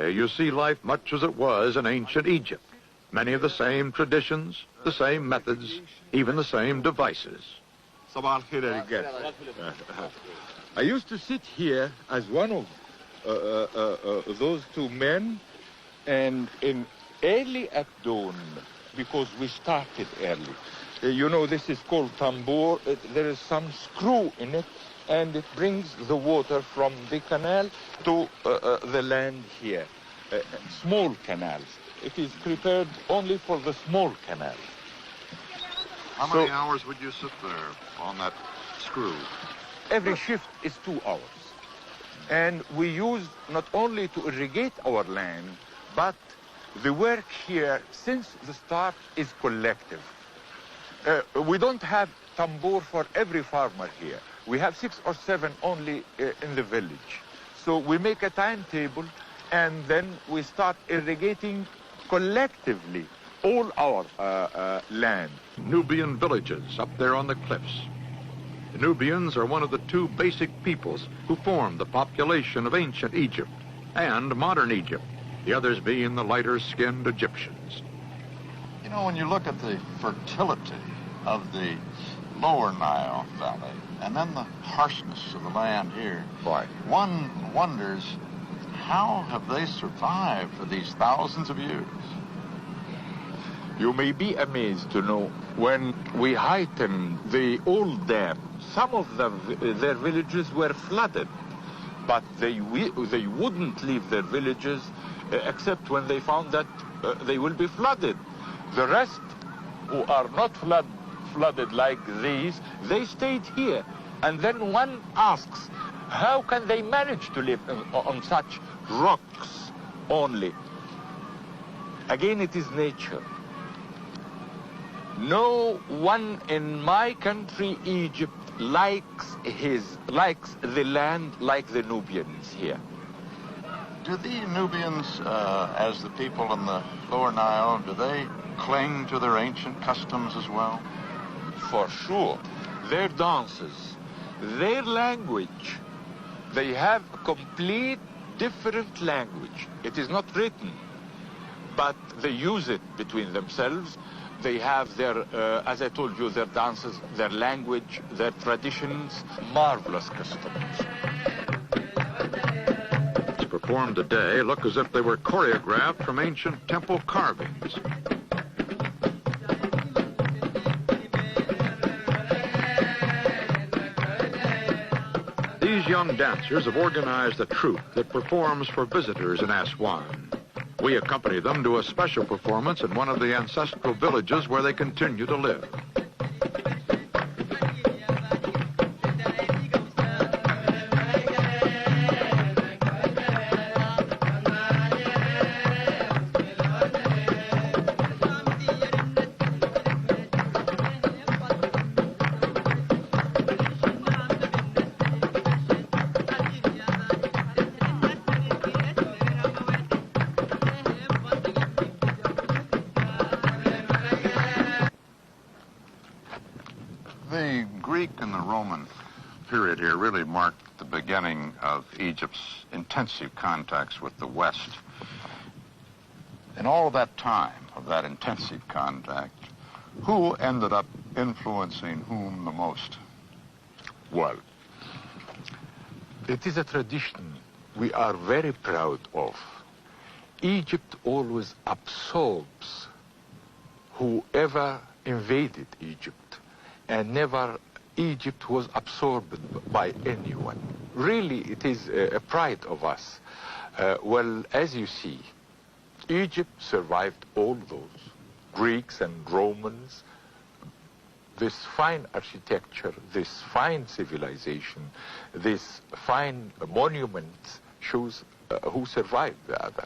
You see life much as it was in ancient Egypt. Many of the same traditions, the same methods, even the same devices. I used to sit here as one of those two men, and in early at dawn, because we started early. You know, this is called tambour. There is some screw in it, and it brings the water from the canal to the land here. Small canals. It is prepared only for the small canals. How many hours would you sit there on that screw? Every shift is 2 hours. And we use not only to irrigate our land, but the work here, since the start, is collective. We don't have tambour for every farmer here. We have 6 or 7 only in the village. So we make a timetable, and then we start irrigating collectively all our land. Nubian villages up there on the cliffs. The Nubians are one of the 2 basic peoples who formed the population of ancient Egypt and modern Egypt, the others being the lighter-skinned Egyptians. You know, when you look at the fertility of the lower Nile Valley and then the harshness of the land here, one wonders, how have they survived for these thousands of years? You may be amazed to know when we heightened the old dam, some of their villages were flooded, but they wouldn't leave their villages except when they found that they will be flooded. The rest, who are not flooded like these, they stayed here. And then one asks, how can they manage to live on such rocks only? Again, it is nature. No one in my country, Egypt, likes the land like the Nubians here. Do the Nubians, as the people in the lower Nile, do they cling to their ancient customs as well? For sure. Their dances, their language, they have a complete different language. It is not written, but they use it between themselves. They have their, as I told you, their dances, their language, their traditions, marvelous customs. Performed today look as if they were choreographed from ancient temple carvings. These young dancers have organized a troupe that performs for visitors in Aswan. We accompany them to a special performance in one of the ancestral villages where they continue to live. The Greek and the Roman period here really marked the beginning of Egypt's intensive contacts with the West. In all of that time, of that intensive contact, who ended up influencing whom the most? Well, it is a tradition we are very proud of. Egypt always absorbs whoever invaded Egypt, and never Egypt was absorbed by anyone. Really, it is a pride of us. Well, as you see, Egypt survived all those, Greeks and Romans, this fine architecture, this fine civilization, this fine monuments shows who survived the other.